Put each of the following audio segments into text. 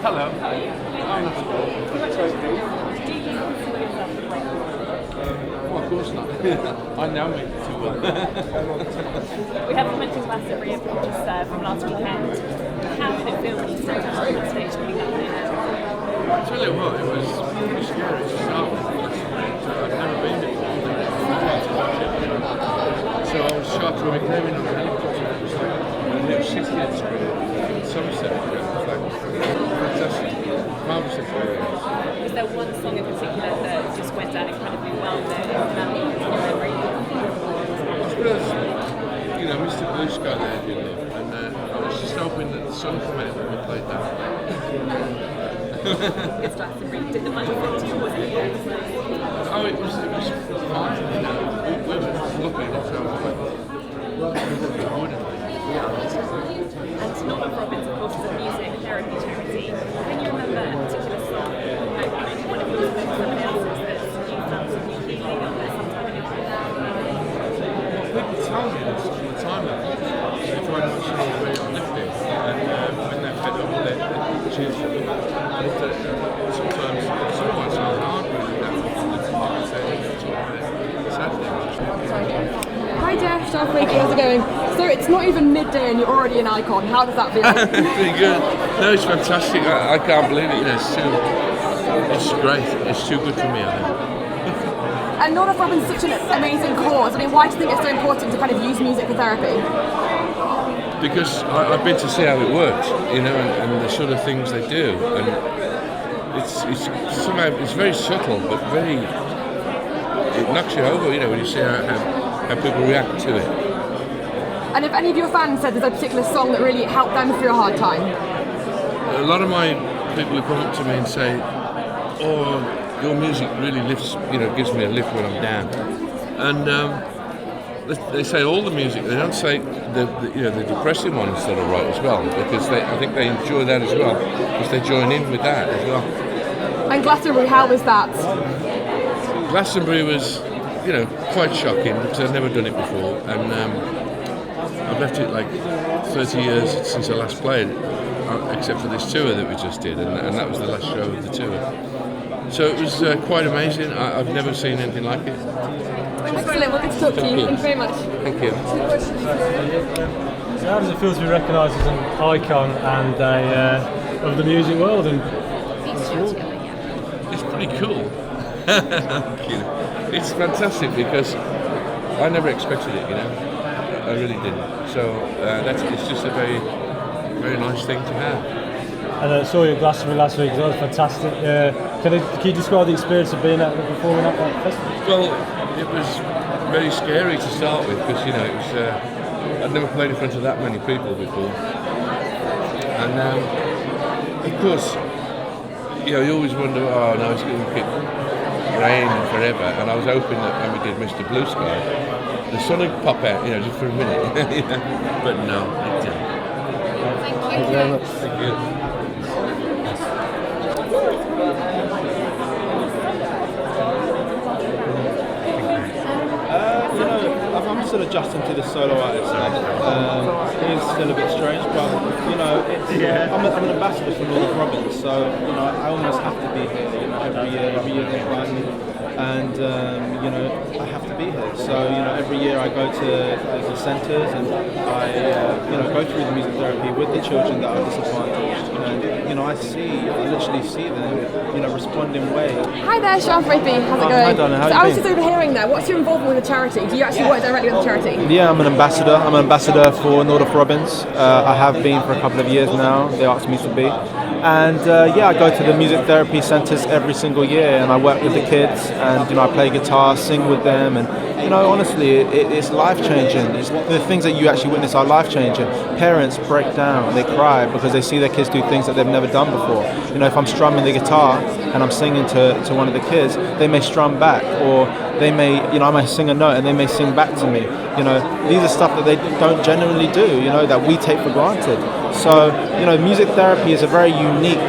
Hello. Oh, that's cool. Well, of course not. I know me too well. We haven't mentioned Glastonbury just from last weekend. How did it feel when you stepped out on that stage putting that there? I tell you what, it was pretty scary to start with. I've never been before. So I was shocked when we came in on the helicopter. It was like a new city had spread in Somerset. It was like fantastic, marvellous experience. Was there one song in particular that just went down incredibly well there in memory? I suppose, Mr. Blue Sky there did love, and I was just hoping that the sun came out when we played that. It's Glastonbury. Did the money fit to you? Was it good? Oh, it was fine, We were lucky enough to have And Norman Robbins, of course, is a music therapy charity. Can you remember a particular song, maybe one of yours or someone else's, that you felt some new healing on there sometime in your life? People tell me this all the time that they find that song very uplifting, and when they're fed up with it, they choose it. And sometimes it's hard with that. Hi Jeff, Sean Freaky, how's it going? So it's not even midday and you're already an icon. How does that feel? Pretty good. No, it's fantastic. I can't believe it. It's great. It's too good for me, I think. And Norman Robbins is such an amazing cause. I mean, why do you think it's so important to kind of use music for therapy? Because I've been to see how it works, and the sort of things they do, and it's very subtle, but it knocks you over, when you see how people react to it. And if any of your fans said there's a particular song that really helped them through a hard time? A lot of my people who come up to me and say, "Oh, your music really lifts, gives me a lift when I'm down," and they say all the music. They don't say the depressing ones that are right as well, because I think they enjoy that as well, because they join in with that as well. And Glastonbury, how was that? Glastonbury was, quite shocking because I'd never done it before, and I've left it like 30 years since I last played, except for this tour that we just did, and that was the last show of the tour. So it was quite amazing. I've never seen anything like it. Excellent, well, good to talk to you. Thank you very much. Thank you. So how does it feel to be recognised as an icon and of the music world? And it's pretty cool. It's fantastic because I never expected it, I really didn't. So it's just a very, very nice thing to have. And I saw you at Glastonbury last week. It was fantastic. Can you describe the experience of being performing at that festival? Well, it was very scary to start with because it was. I'd never played in front of that many people before, and of course, you always wonder, oh no, it's going to keep raining forever. And I was hoping that when we did Mr. Blue Sky, the sun would pop out, just for a minute. But no, it didn't. Thank you very much. Thank you. I'm still adjusting to this solo artist stuff. It is still a bit strange, but I'm an ambassador for Norman Robbins, so I almost have to be here. Every year they invite me, and I have to be here. So every year I go to the centres and I go through the music therapy with the children that are disadvantaged, and I literally see them respond in ways. Hi there, Sean Freaky, how's it going? Hi Donna, how So you I was been? just overhearing there, what's your involvement with the charity? Do you actually work directly with the charity? Yeah, I'm an ambassador. I'm an ambassador for Norman Robbins. I have been for a couple of years now. They asked me to be. And I go to the music therapy centres every single year, and I work with the kids, and I play guitar, sing with them, and honestly, it's life changing. The things that you actually witness are life changing. Parents break down, they cry because they see their kids do things that they've never done before. If I'm strumming the guitar and I'm singing to one of the kids, they may strum back, or they may, I may sing a note and they may sing back to me. These are stuff that they don't generally do, that we take for granted. So, music therapy is a very unique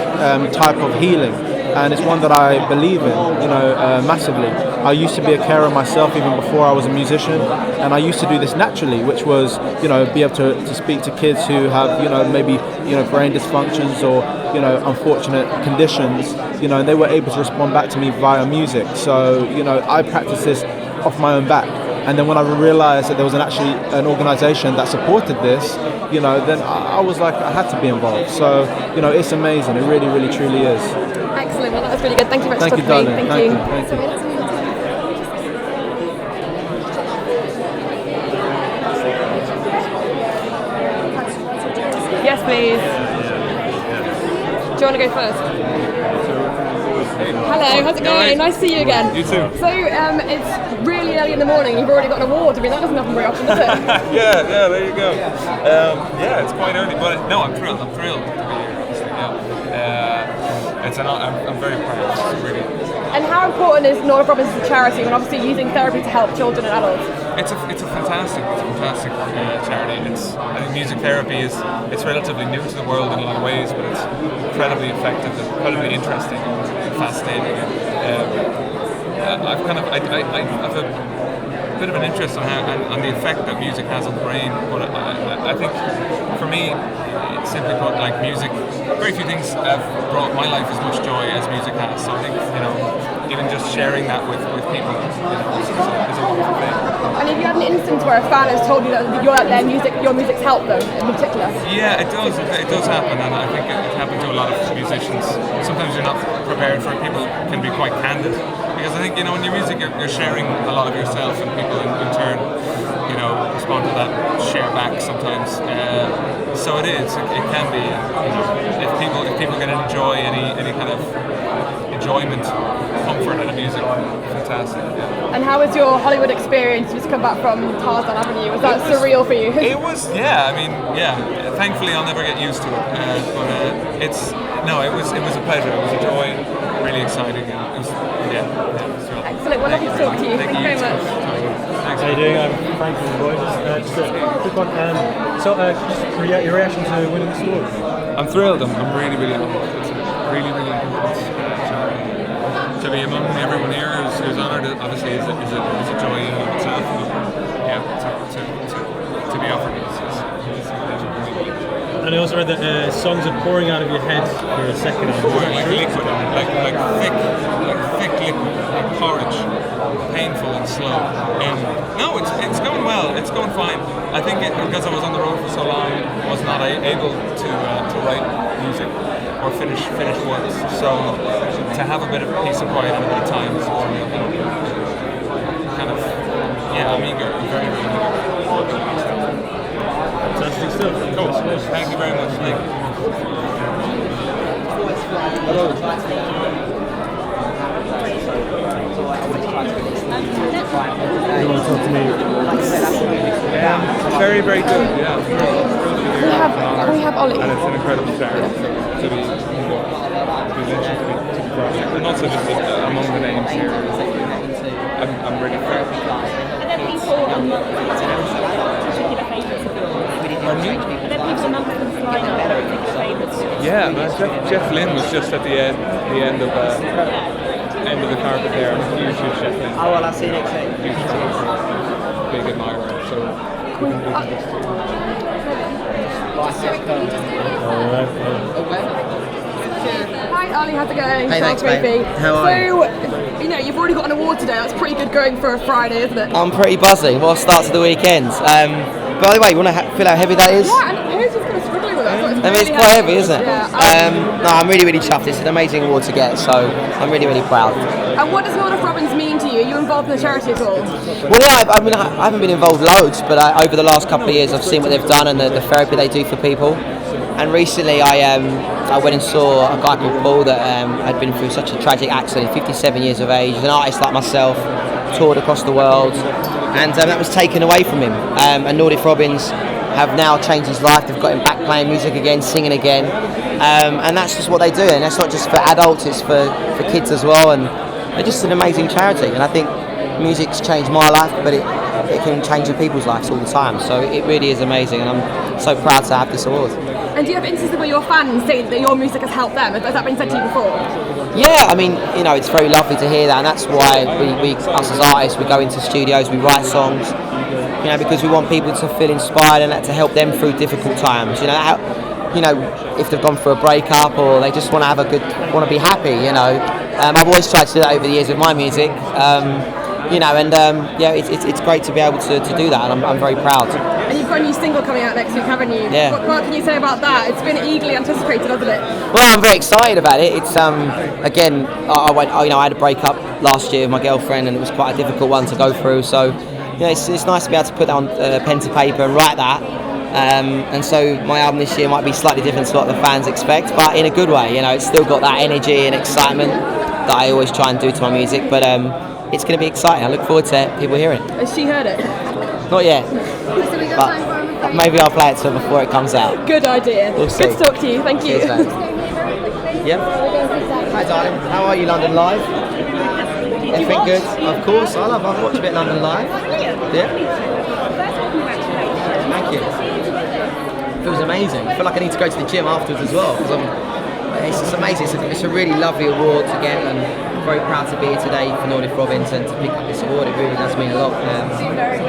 type of healing. and it's one that I believe in, massively. I used to be a carer myself even before I was a musician, and I used to do this naturally, which was, be able to speak to kids who have, maybe, brain dysfunctions or, unfortunate conditions, and they were able to respond back to me via music. So, I practiced this off my own back. And then when I realised that there was actually an organisation that supported this, then I was like, I had to be involved. So, it's amazing. It really, really, truly is. Excellent. Well, that was really good. Thank you very much. Thank you, darling. Thank Thank you. you. Thank you. Yes, please. Do you want to go first? Hello, how's it going? Nice to see you again. You too. So, it's really early in the morning. You've already got an award. I mean, that doesn't happen very often, does it? yeah, there you go. It's quite early, but no, I'm thrilled. I'm thrilled to be here. Honestly, I'm very proud. It's really. And how important is North Robbins as a charity when obviously using therapy to help children and adults? It's a fantastic charity. I think music therapy it's relatively new to the world in a lot of ways, but it's incredibly effective, and incredibly interesting, and fascinating. I've a bit of an interest on the effect that music has on the brain, but I think for me, simply put, like music, very few things have brought my life as much joy as music has. So I think even just sharing that with people is a wonderful thing. And have you had an instance where a fan has told you that your music's helped them in particular? Yeah, it does. It does happen, and I think it happens to a lot of musicians. Sometimes you're not prepared for it. People can be quite candid, because I think in your music you're sharing a lot of yourself, and people in turn, respond to that, share back sometimes. So it is. It can be. If people can enjoy any kind of enjoyment, comfort out of music, fantastic. Yeah. And how was your Hollywood experience? You just come back from Tarzan Avenue. Was that surreal for you? It was, yeah. Thankfully, I'll never get used to it. It was a pleasure. It was a joy. Really exciting. And it was, Excellent. Well, lovely to talk to you. Thank you very much. Thanks. How you doing? I'm Frank from the Boys. Just a quick one. Your reaction to winning the award? I'm thrilled. I'm really, really humbled. It's really, really important to be among everyone here who's honoured. Obviously, is a joy in and of itself. To be offered it is And I also read that songs are pouring out of your head for a second. like liquid, like thick liquid, like porridge, painful and slow. No, it's going well. It's going fine. I think because I was on the road for so long, I was not able to write music or finish words. So to have a bit of peace and quiet and a bit of time is real kind of I'm eager. I'm very, very eager. Fantastic stuff. Cool. Thank you very much. Thank you. You want to talk to me? Very, very good. Yeah. We have Ollie. And it's an incredible charity to be mentioned to be project, and also just among the names here. I'm really proud. And then people particular favourites of yours. And then people amongst them slide that are particular favourites. Yeah, man. Jeff Lynne was just at the end of the carpet there. I'm a huge Jeff Lynne. Oh well, I'll see you next week. Huge big admirer. So Hi Ollie, how's it going? Hey, thanks, Charles mate. Murphy. How are you? So, you've already got an award today. That's pretty good going for a Friday, isn't it? I'm pretty buzzing. What a start to the weekend. By the way, you want to feel how heavy that is? Yeah, and who's just going to struggling with that? I mean, it's quite heavy, isn't it? No, I'm really, really chuffed. It's an amazing award to get, so I'm really, really proud. And what does North Robbins mean to you? Are you involved in the charity at all? Well, yeah, I haven't been involved loads, but over the last couple of years, I've seen what they've done and the therapy they do for people. And recently, I went and saw a guy called Paul that had been through such a tragic accident, 57 years of age, an artist like myself, toured across the world, and that was taken away from him. And Nordic Robbins have now changed his life. They've got him back playing music again, singing again, and that's just what they do. And that's not just for adults; it's for kids as well. And they're just an amazing charity. And I think music's changed my life, but it can change other people's lives all the time. So it really is amazing, and I'm so proud to have this award. And do you have instances where your fans say that your music has helped them? Has that been said to you before? Yeah, I mean, you know, it's very lovely to hear that, and that's why we us as artists, we go into studios, we write songs, you know, because we want people to feel inspired and that to help them through difficult times. You know, if they've gone through a breakup or they just want to be happy. You know, I've always tried to do that over the years with my music. You know, and yeah, it's great to be able to do that, and I'm very proud. And you've got a new single coming out next week, haven't you? Yeah. What can you say about that? It's been eagerly anticipated, hasn't it? Well, I'm very excited about it. It's again, I had a breakup last year with my girlfriend, and it was quite a difficult one to go through. So, you know, it's nice to be able to put that on pen to paper and write that. And so my album this year might be slightly different to what the fans expect, but in a good way. You know, it's still got that energy and excitement that I always try and do to my music. But it's going to be exciting. I look forward to people hearing it. Has she heard it? Not yet. But maybe I'll play it to her before it comes out. Good idea. We'll see. Good to talk to you. Thank you. Cheers, man. Yep. Hi, darling. How are you, London Live? Everything good? Of course. I've watched a bit of London Live. Yeah. Thank you. It feels amazing. I feel like I need to go to the gym afterwards as well, because it's just amazing. It's a really lovely award to get, and I'm very proud to be here today for Nordic Province and to pick up this award. It really does mean a lot.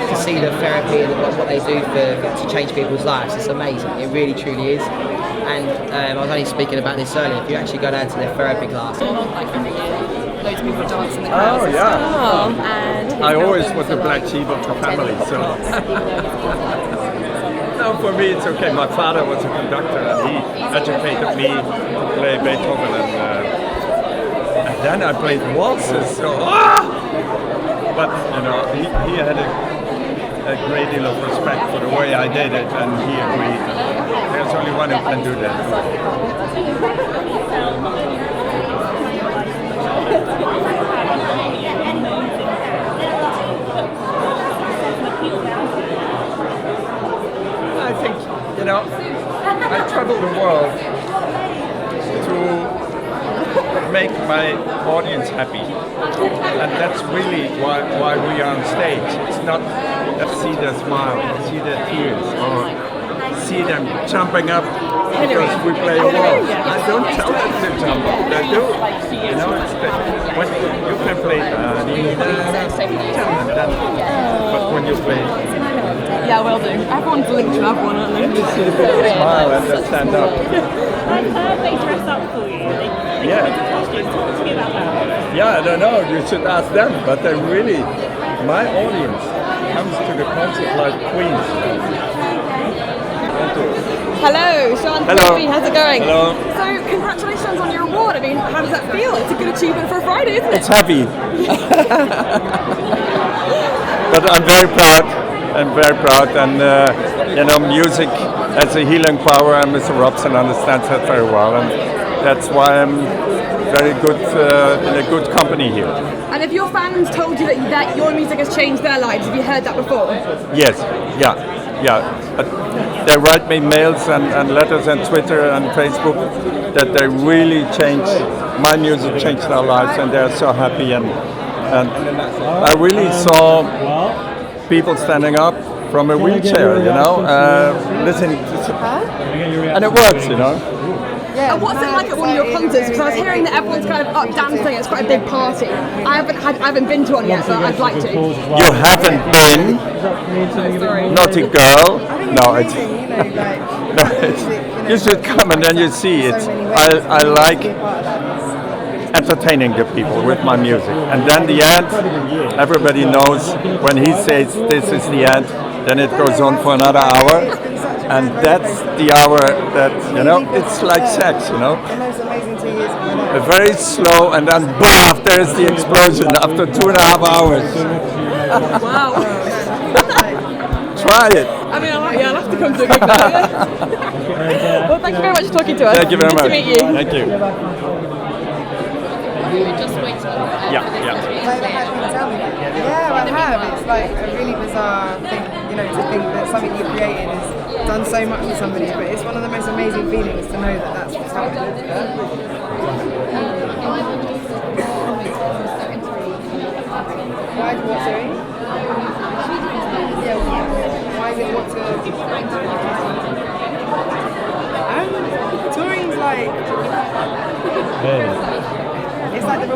To see the therapy and what they do to change people's lives, it's amazing. It really truly is. And I was only speaking about this earlier. If you actually go down to their therapy class. Loads of people dance in the crowd. Oh yeah. And I always was the black sheep of the family, so. No, for me it's okay. My father was a conductor and he educated me to play Beethoven, and then I played waltzes. So, but you know, he had a great deal of respect for the way I did it, and he agreed. There's only one who can do that. I think, you know, I travel the world to make my audience happy, and that's really why we are on stage. It's not see their smile, see their tears, or see them jumping up because we play a waltz. I don't tell them to jump up, they do. You know, when you can play but when you play, yeah, will do. Everyone's linked to everyone, aren't they? you see the people smile and they stand up. I've heard they dress up for you. They Yeah. Talk to me about that. Yeah, I don't know, you should ask them, but they really, my audience comes to the concert like queens. Hello, Sean. Hello. How's it going? Hello. So, congratulations on your award. I mean, how does that feel? It's a good achievement for a Friday, isn't it? It's heavy. But I'm very proud. I'm very proud, and you know, music has a healing power, and Mr. Robson understands that very well, and that's why I'm very good in a good company here. And if your fans told you that your music has changed their lives, have you heard that before? Yes, yeah. They write me mails and letters on Twitter and Facebook that they really changed, my music changed their lives, and they're so happy, and I really saw people standing up from a wheelchair, you know, listening to, and it works, you know. And what's it like at one of your concerts? Because I was hearing that everyone's kind of up dancing. It's quite a big party. I haven't been to one yet, but I'd like to. You haven't been, naughty girl. No, it's, you should come and then you see it. I like entertaining the people with my music, and then the end, everybody knows when he says this is the end, then it goes on for another hour, and that's the hour that, you know, it's like sex, you know. A very slow, and then BAF, there's the explosion after 2.5 hours. Wow. Try it. I mean, I'll have to come to a gig now. Well, thank you very much for talking to us. Thank you very much. Good to meet you. Thank you. Yeah. Yeah, I have. It's like a really bizarre thing, you know, to think that something you created has done so much for somebody, but it's one of the most amazing feelings to know that that's what's happened. Why is what doing? Yeah, why is it what to... I don't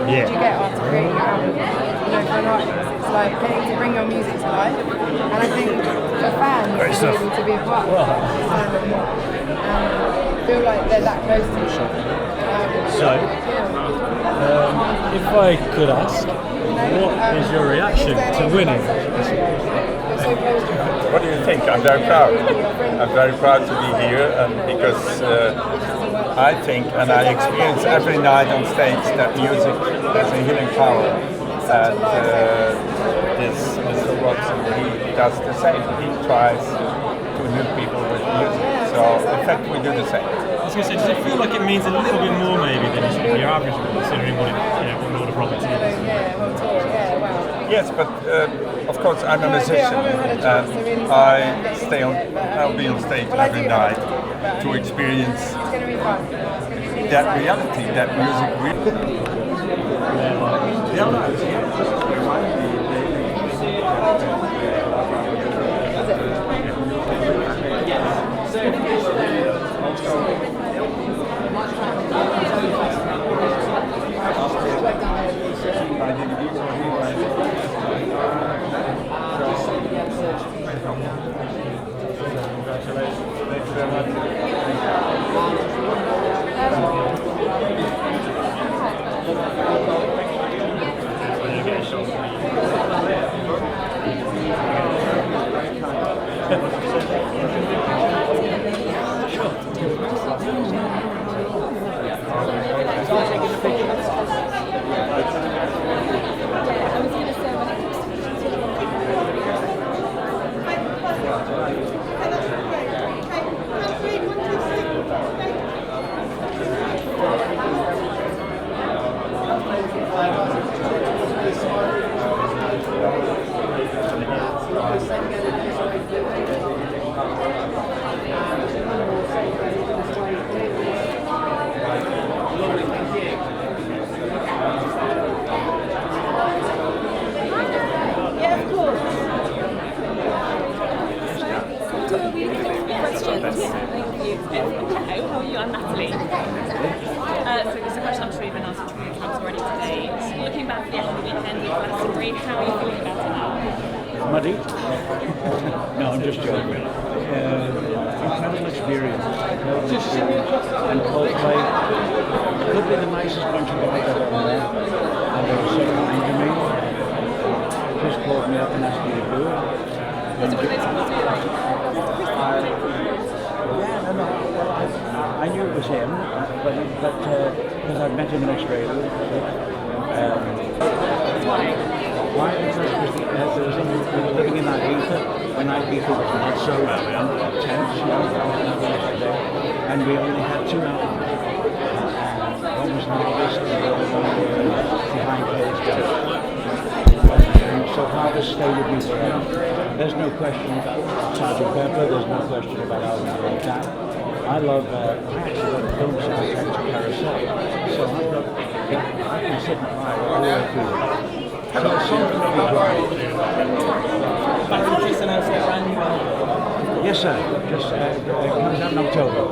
did you get after creating your album? You know, for an artist, it's like getting to bring your music to life, and I think for fans to be able to be a part of that, and feel like they're that close to each other. So, if I could ask, what is your reaction to winning? What do you think? I'm very proud. I'm very proud to be here, and because I think and I experience every night on stage that music has a healing power. And this Mr. Watson, he does the same. He tries to heal people with music. So in fact, we do the same. I was going to say, does it feel like it means a little bit more maybe than your average one, considering what Lord of Roberts is? Yes, but of course I'm a musician, and I'll be on stage every night to experience that reality, that music really. Hello, how are you? I'm Natalie. So it's a question I'm sure you've been asked a few times already today. Looking back at the end of the weekend in Glastonbury, how are you feeling about it now? Muddy? No, I'm just joking. Incredible experience. And Coldplay could be the nicest bunch of guys I've ever met. And they were so kind to me. Chris called me up and asked me to do it. Was it one of those calls where you're like, Yeah, no. I knew it was him, but because I'd met him in Australia. Why? Because we were living in Ibiza when Ibiza was not so tense, and we only had 2 albums. One was Harvest and the other one was Behind Closed Doors. So Harvest stayed with me forever. There's no question about Sgt. Pepper, there's no question about albums like that. I actually love the film soundtrack to Carousel. So I can sit and cry all the way through it. So it's something to be great. Yes, sir. It comes out in October.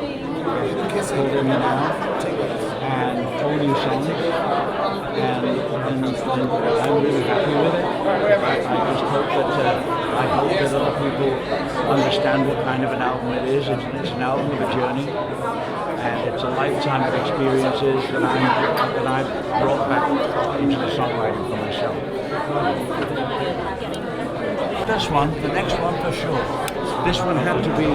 It's called In and Out, and all new songs. And I'm really happy with it. I just hope that other people understand what kind of an album it is. It's an album of a journey, and it's a lifetime of experiences that I've brought back into the songwriting for myself. This one, the next one for sure. This one had to be,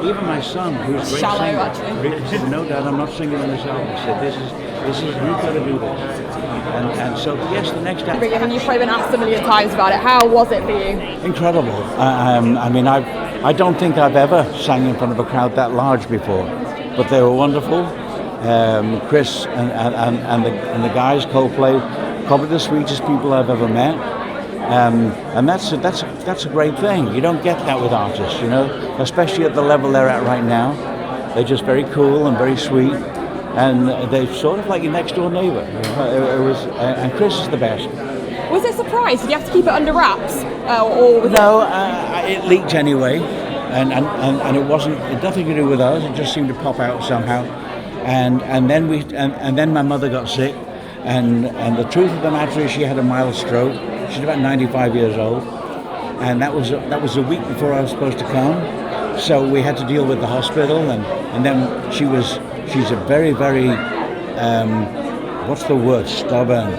even my son, who's a great Shallow, singer, actually. Rick said, no dad, I'm not singing on this album. He said, this is, you've got to do this. And so, yes, the next album. I mean, you've probably been asked a million times about it. How was it for you? Incredible. I mean, I don't think I've ever sang in front of a crowd that large before, but they were wonderful. Chris and the guys, Coldplay, probably the sweetest people I've ever met. And that's a great thing. You don't get that with artists, you know, especially at the level they're at right now. They're just very cool and very sweet, and they're sort of like your next door neighbour. And Chris is the best. Was it a surprise? Did you have to keep it under wraps, or was it leaked anyway, and it wasn't. It had nothing to do with us. It just seemed to pop out somehow, and then my mother got sick. And the truth of the matter is she had a mild stroke. She's about 95 years old. And that was a week before I was supposed to come. So we had to deal with the hospital, and then she's a very, very, what's the word, stubborn.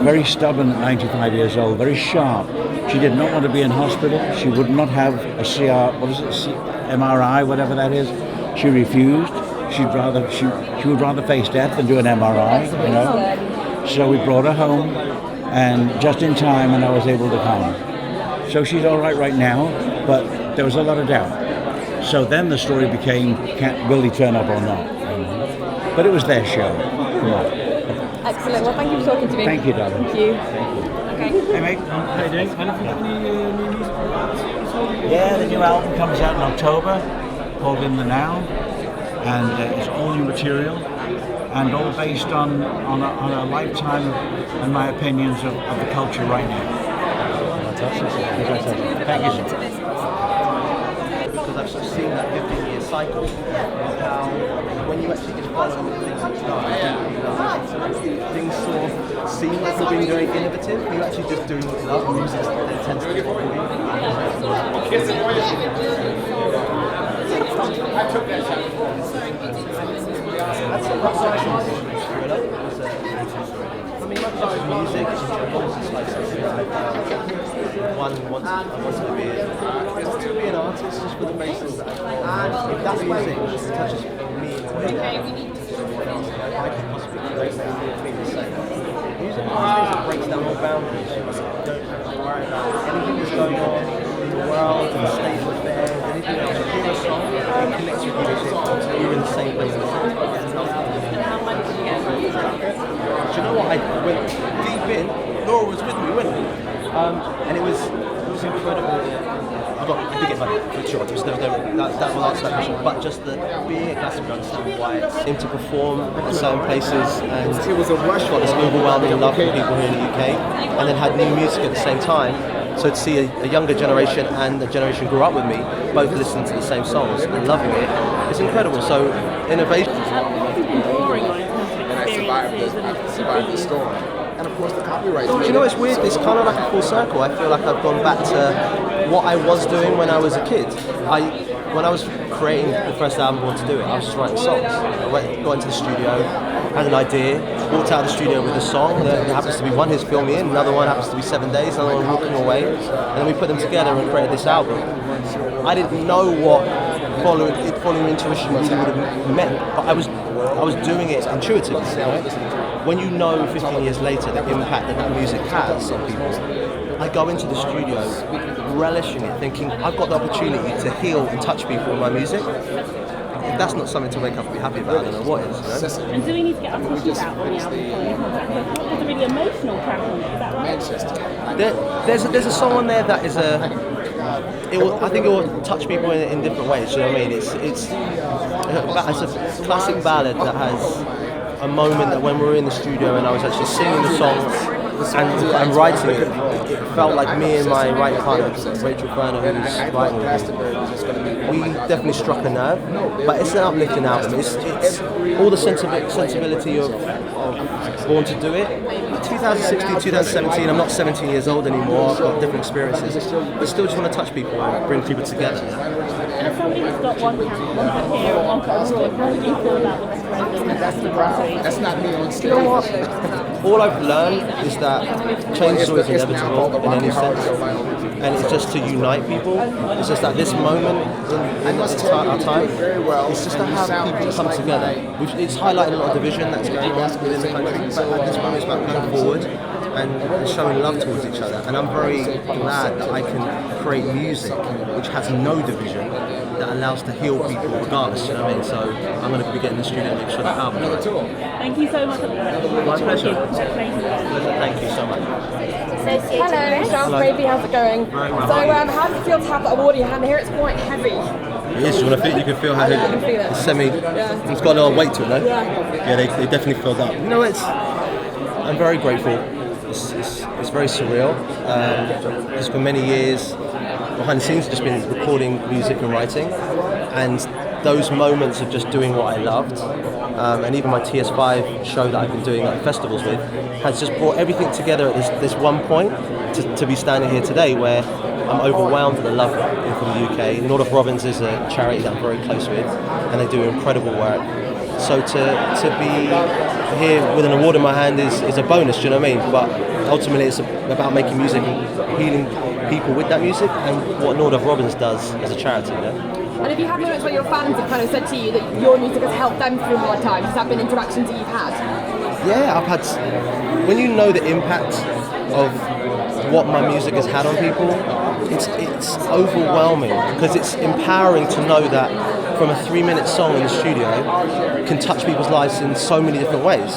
Very stubborn at 95 years old, very sharp. She did not want to be in hospital. She would not have a MRI, whatever that is. She refused. She would rather face death than do an MRI, you know. So we brought her home, and just in time, and I was able to come. So she's all right now, but there was a lot of doubt. So then the story became, will he turn up or not? But it was their show. Come on. Excellent. Well, thank you for talking to me. Thank you, darling. Thank you. Okay. Hey, mate. How you doing? And have you got any new music? Yeah, the new album comes out in October, called In the Now, and it's all new material, and all based on a lifetime and my opinions of the culture right now. Fantastic. Thank you, sir. Because I've sort of seen that 15-year cycle of how when you actually just follow the things that things sort of seem like you're being very innovative, but you're actually just doing what you love. Music that tends to follow you. That's I mean, not just music, it's like something that I wanted to be an artist just for the basis that if that music just touches me in a way that I could possibly create that would be the same. Music that breaks down all boundaries. You don't have to worry about anything that's going on in the world, in the state of affairs, anything else. You hear a song, it connects with you as if you're in the same place as do you know what? I went deep in. Laura was with me, wasn't it? And it was incredible. I did get money for sure. That will answer that question. But just being at Glastonbury, understanding why it's him to perform at certain places, and it was a rush. Got this overwhelming love from people here in the UK, and then had new music at the same time. So to see a younger generation and the generation who grew up with me both listening to the same songs and loving it, it's incredible. So innovation. Survived the storm. And of course the copyright. Do you know, it's weird, it's kind of like a full circle. I feel like I've gone back to what I was doing when I was a kid. When I was creating the first album, I wanted to do it, I was just writing songs. I got into the studio, had an idea, walked out of the studio with a song that happens to be one who's filming in, another one happens to be 7 days, another one walking away, and then we put them together and created this album. I didn't know what following intuition really would have meant, but I was doing it intuitively. When you know 15 years later the impact that music has on people, I go into the studio relishing it, thinking I've got the opportunity to heal and touch people with my music. If that's not something to wake up and be happy about, I don't know what is. You know? And do we need to get our tissues out on the album? There's a really emotional track on it, is that right? There's a song on there that is I think it will touch people in different ways. You know what I mean? It's a classic ballad that has a moment that when we were in the studio and I was actually singing the songs and writing it, it felt like me and my writing partner, Rachel Ferner, who was writing with me, we definitely struck a nerve. But it's an uplifting album. It's all the sensibility of Born to Do It. 2016, 2017, I'm not 17 years old anymore, I've got different experiences, but still just want to touch people and bring people together. And somebody who's got one foot here and one foot abroad, how do you feel about the referendum? That's not me on stage. You know what? All I've learned is that change is always inevitable in any sense, and it's just to unite people. It's just that this moment in our time, it's just to have people come together. It's highlighted a lot of division that's going on within the country, but at this moment it's about going forward and showing love towards each other. And I'm very glad that I can create music which has no division, that allows to heal people regardless, you know what I mean? So I'm going to be getting the studio and make sure that album. Thank you so much. My pleasure. Thank you so much. Hello, Sean Baby, how's it going? Very well. So, how does it feel to have that award in your hand? I hear it's quite heavy. It is. You can feel how I can feel it. it's it's got a lot of weight to it, no? Yeah, they definitely filled up. You know, I'm very grateful. It's very surreal. Because for many years, behind the scenes, I've just been recording music and writing, and those moments of just doing what I loved, and even my TS5 show that I've been doing at festivals with, has just brought everything together at this one point to be standing here today where I'm overwhelmed at the love from the UK. North Robbins is a charity that I'm very close with, and they do incredible work. So to be here with an award in my hand is a bonus, do you know what I mean? But ultimately it's about making music and healing people with that music, and what North Robbins does as a charity, you know? And have you had moments where your fans have kind of said to you that your music has helped them through hard times? Has that been interactions that you've had? Yeah, I've had. When you know the impact of what my music has had on people, it's overwhelming, because it's empowering to know that from a 3-minute song in the studio can touch people's lives in so many different ways,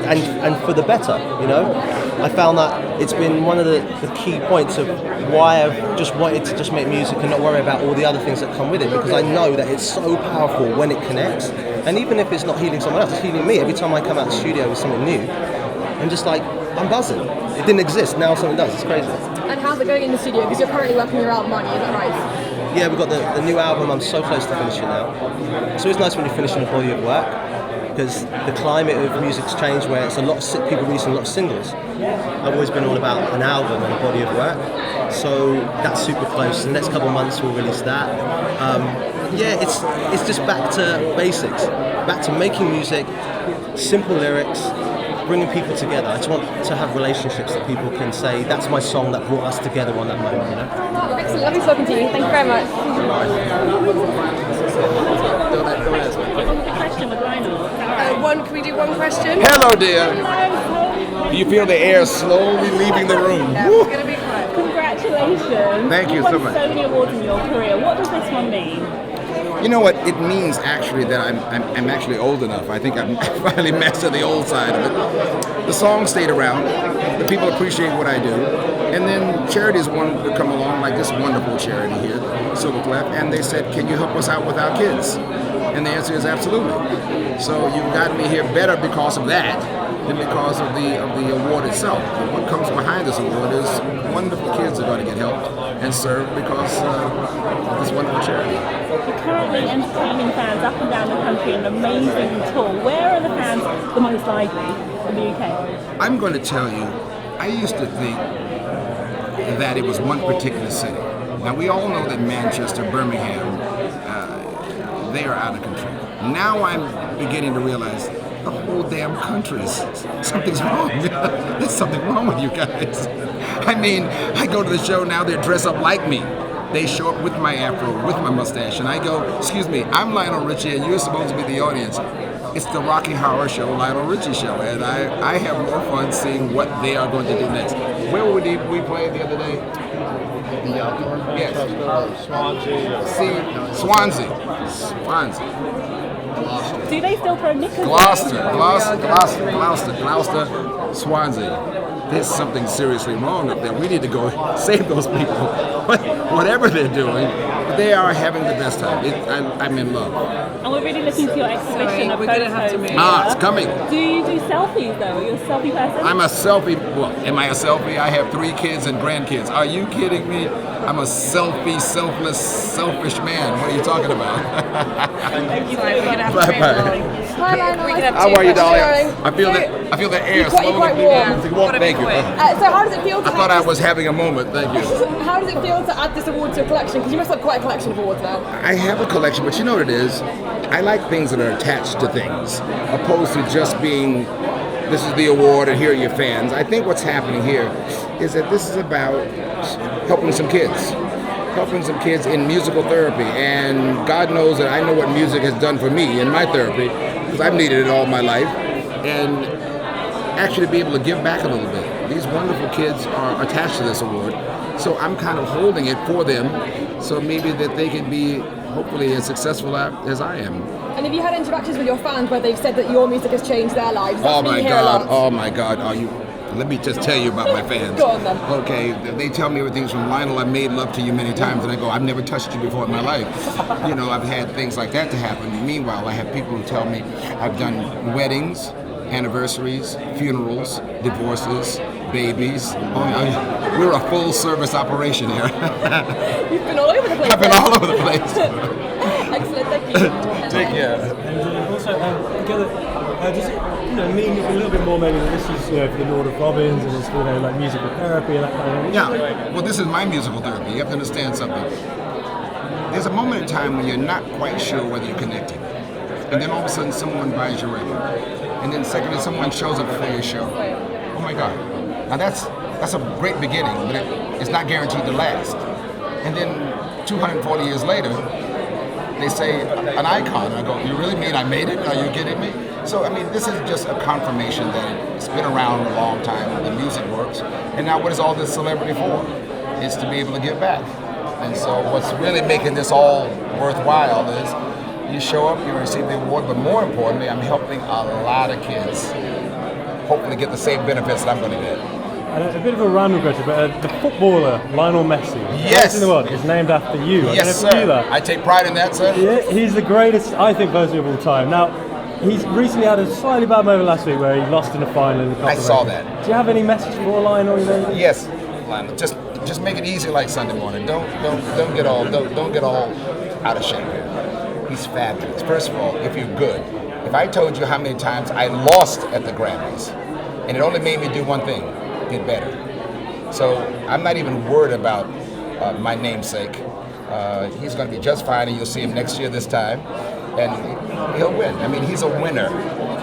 and for the better, you know. I found that it's been one of the key points of why I've just wanted to just make music and not worry about all the other things that come with it, because I know that it's so powerful when it connects. And even if it's not healing someone else, it's healing me. Every time I come out of the studio with something new, I'm just like, I'm buzzing. It didn't exist, now something does. It's crazy. And how's it going in the studio? Because you're currently working your album, aren't you? Is that right? Yeah, we've got the new album. I'm so close to finishing now. It's always nice when you're finishing a body of work, because the climate of music's changed, where it's a lot of people releasing a lot of singles. I've always been all about an album and a body of work, so that's super close. The next couple of months we'll release that. Yeah, it's just back to basics, back to making music, simple lyrics, bringing people together. I just want to have relationships that people can say, that's my song that brought us together on that moment, you know? Excellent, lovely talking to you. Thank you very much. Can we do one question? Hello, dear. Do you feel the air slowly leaving the room? Yeah, we're going to be quiet. Congratulations. Thank you You've so won much. so many awards in your career. What does this one mean? You know what? It means actually that I'm actually old enough. I think I'm finally mastered the old side of it. The song stayed around. The people appreciate what I do. And then charities wanted to come along, like this wonderful charity here, Clef, and they said, can you help us out with our kids? And the answer is absolutely. So you've got me here better because of that than because of the award itself. But what comes behind this award is wonderful kids are going to get helped and served because of this wonderful charity. You're currently entertaining fans up and down the country in an amazing tour. Where are the fans the most lively in the UK? I'm going to tell you, I used to think that it was one particular city. Now we all know that Manchester, Birmingham, they are out of control. Now I'm beginning to realize the whole damn country something's wrong. There's something wrong with you guys. I mean, I go to the show now, they're dressed up like me. They show up with my afro, with my mustache, and I go, excuse me, I'm Lionel Richie and you're supposed to be the audience. It's the Rocky Horror Show, Lionel Richie Show, and I have more fun seeing what they are going to do next. Where were we played the other day? The outdoor match. Yes. Swansea. See, Swansea. Do they still throw knickers? Gloucester, Swansea. There's something seriously wrong up there. We need to go save those people. Whatever they're doing, they are having the best time. I'm in love. And we're really looking to your exhibition of photos. It's coming. Do you do selfies though? Are you a selfie person? I'm a selfie. Well, am I a selfie? I have 3 kids and grandkids. Are you kidding me? I'm a selfie, selfless, selfish man. What are you talking about? Thank you very much. Bye-bye. Hi, Lionel. How are you, darling? I feel the air You're quite warm. Thank you. So how does it feel to I thought I was having a moment. Thank you. How does it feel to add this award to your collection? Because you must have quite a collection of awards now. I have a collection, but you know what it is? I like things that are attached to things, opposed to just being, this is the award and here are your fans. I think what's happening here is that this is about helping some kids in musical therapy. And God knows that I know what music has done for me in my therapy, because I've needed it all my life. And actually be able to give back a little bit. These wonderful kids are attached to this award, so I'm kind of holding it for them, so maybe that they can be hopefully as successful as I am. And have you had interactions with your fans where they've said that your music has changed their lives? Oh my God, are you? Let me just tell you about my fans. Go on then. Okay, they tell me everything from Lionel, I made love to you many times, and I go, I've never touched you before in my life. You know, I've had things like that to happen. Meanwhile, I have people who tell me I've done weddings, anniversaries, funerals, divorces, babies. We're a full service operation here. You've been all over the place. I've been all over the place. Excellent. Excellent, thank you. Take care. And also, together, does it mean a little bit more maybe that this is for the Nordic Robbins and it's like musical therapy and that kind of thing? Yeah, well, this is my musical therapy. You have to understand something. There's a moment in time when you're not quite sure whether you're connecting. And then all of a sudden someone buys your record. And then secondly, someone shows up for your show. Oh my God. Now that's a great beginning, but it's not guaranteed to last. And then 240 years later, they say an icon. And I go, you really mean I made it? Are you kidding me? So, I mean, this is just a confirmation that it's been around a long time, the music works. And now what is all this celebrity for? It's to be able to give back. And so what's really making this all worthwhile is you show up, you receive the award, but more importantly, I'm helping a lot of kids hopefully get the same benefits that I'm going to get. And a bit of a random question, but the footballer Lionel Messi, yes, in the world, is named after you. Yes, sir. I take pride in that, sir. Yeah, he's the greatest, I think, person of all time. Now, he's recently had a slightly bad moment last week where he lost in the final in the Copa. I saw that. Do you have any message for Lionel? Yes, Lionel. Just make it easy like Sunday morning. Don't get all out of shape here. He's fabulous. First of all, if you're good, if I told you how many times I lost at the Grammys, and it only made me do one thing, get better. So I'm not even worried about my namesake. He's going to be just fine, and you'll see him next year this time, and he'll win. I mean, he's a winner,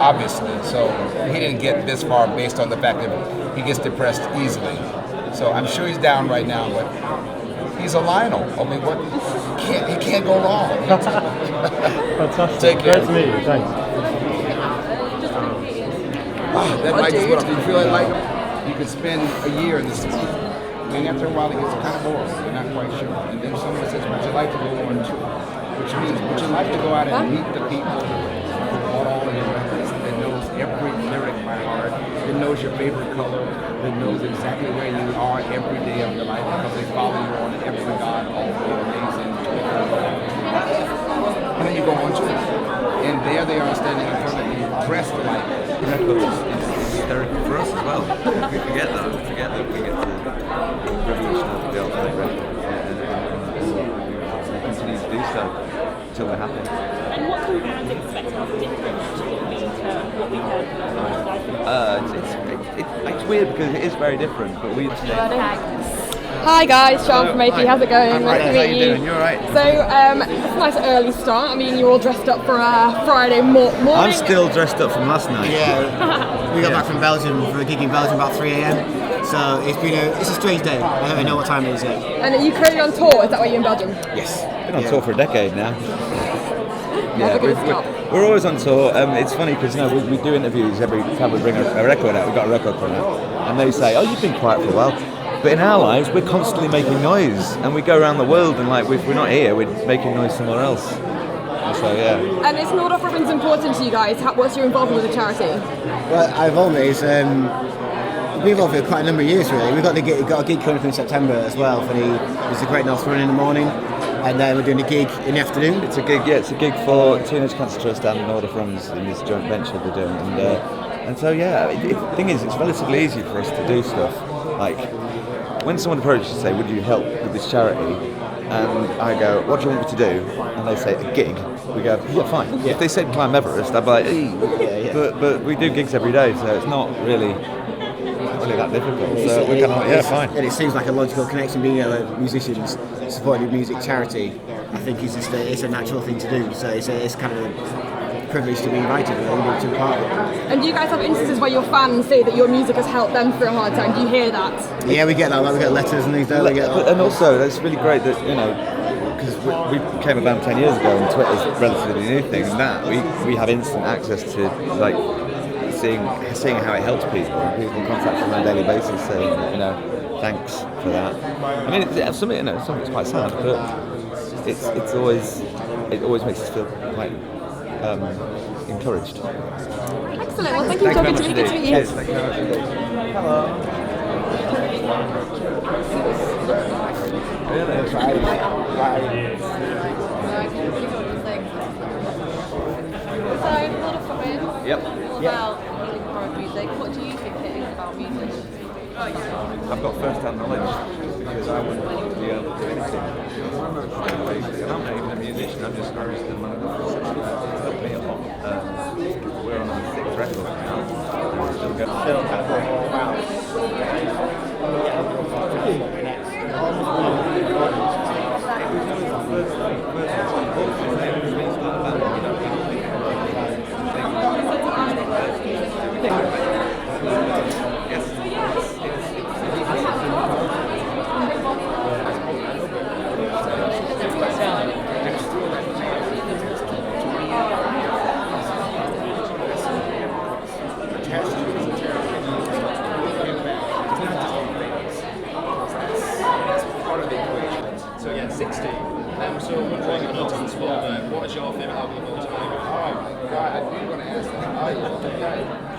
obviously. So he didn't get this far based on the fact that he gets depressed easily. So I'm sure he's down right now, but he's a Lionel. I mean, what? He can't go wrong. Fantastic. Take care. Great to meet you. Thanks. That mic is what I feel like you could spend a year in this. And after a while, it gets kind of boring. You're not quite sure. And then someone says, would you like to go on tour? Which means, would you like to go out and meet the people who bought all of your records, that knows every lyric by heart, that knows your favorite color, that knows exactly where you are every day of your life because they follow you on every God, all the amazing Twitter. And then you go on tour. And there they are standing in front of you, dressed like records. It's therapy for us as well. We forget that. We forget that we get the privilege to be able to make records and continue to do so until they're happy. And what can fans expect? How different will it be to what we heard from It's weird because it is very different, but we Hi guys, Sean from AP, how's it going? I'm nice right. to How meet you you. doing? You alright? So, it's a nice early start. I mean, you're all dressed up for a Friday morning. I'm still dressed up from last night. Yeah, we got back from Belgium for a gig in Belgium about 3 a.m. So it's a strange day. I don't even know what time it is yet. And are you currently on tour? Is that why you're in Belgium? Yes. Been on tour for a decade now. Yeah, we're always on tour. It's funny because we do interviews every time we bring a record out. We've got a record coming out, and they say, "Oh, you've been quiet for a while." But in our lives, we're constantly making noise, and we go around the world, and if we're not here, we're making noise somewhere else. And so yeah. And is Nordic Robbins important to you guys? What's your involvement with the charity? Well, I've always been involved for quite a number of years really. We've got a gig coming up in September as well for there's a Great North Run in the morning, and then we're doing a gig in the afternoon. It's a gig for Teenage Cancer Trust and Nordic Runs in this joint venture they're doing, and so yeah. The thing is, it's relatively easy for us to do stuff like. When someone approaches and say, would you help with this charity? And I go, what do you want me to do? And they say, a gig. We go, yeah, fine. Yeah. If they said climb Everest, I'd be like, yeah. But we do gigs every day, so it's not really that difficult. So we're kind of like, yeah, fine. And it seems like a logical connection, being musicians supporting a music charity. I think it's a natural thing to do. So it's kind of a privilege to be invited really, to be part of it. And do you guys have instances where your fans say that your music has helped them through a hard time? Do you hear that? Yeah, we get that. We get letters and things. And also, it's really great that because we became a band 10 years ago, and Twitter's a relatively new thing. And that we have instant access to seeing how it helps people. People can contact us on a daily basis, saying thanks for that. I mean, it's something's quite sad, but it always makes us feel quite encouraged. Excellent. Well, thank you for talking to me. Good to meet you. Yes, thank you very much indeed. Hello. So, a lot of comments. Yep. All about healing horror music. What do you think it is about music? I've got first-hand knowledge because I wouldn't be able to do anything. I'm not even a musician. I'm discouraged and one of the things that helped me a lot. We're on our 6th record now. Still So yeah, 16. So what is your favourite album of all time? Oh my God, I do want to ask that.